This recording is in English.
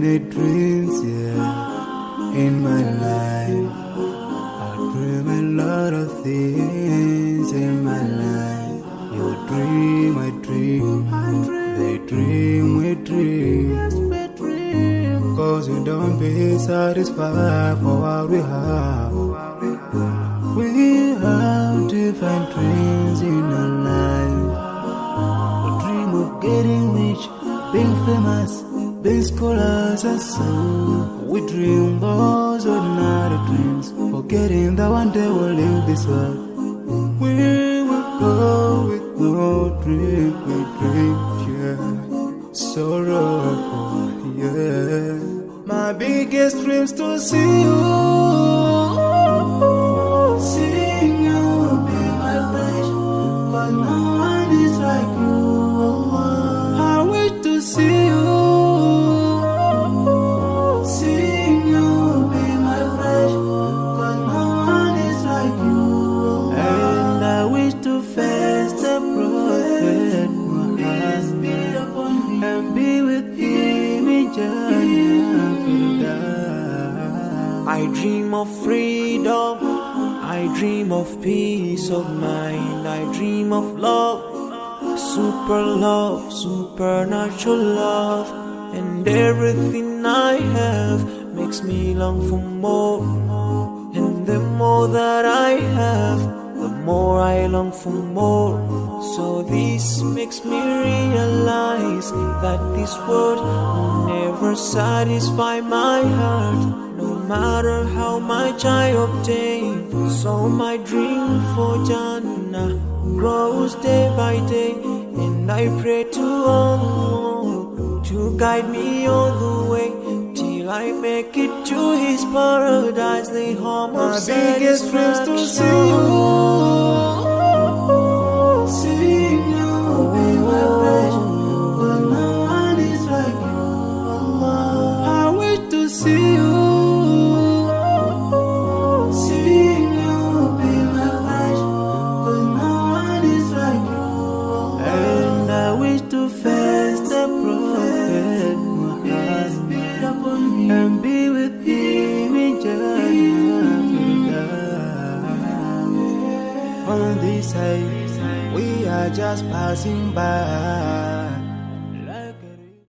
many dreams, yeah, in my life. I dream a lot of things in my life. You dream, I dream, they dream, we dream. Cause we don't be satisfied for what we have. We have different dreams in our life. We dream of getting rich, being famous, being scholars and so. We dream those ordinary dreams, forgetting that one day we'll leave this world. We will go with no dream, we dream, yeah. Sorrowful, yeah. My biggest dreams to see you, seeing you be my pleasure, but no one is like you. I wish to see you, seeing you be my pleasure, but no one is like you. And I wish to face the prophet Muhammad and be with him in Jannah. I dream of freedom, I dream of peace of mind, I dream of love, supernatural love, and everything I have makes me long for more. And the more that I have, the more I long for more. So this makes me realize that this world will never satisfy my heart, no matter how much I obtain. So my dream for Jannah grows day by day, and I pray to Allah to guide me all the way till I make it to His paradise, the home of satisfaction. My biggest dreams to see you, seeing you be my pleasure, but no one is like you. Allah, I wish to see you, seeing you be my pleasure, but no one is like you. And I wish to face the prophet Muhammad and be with him in Jannah. On this side, we are just passing by.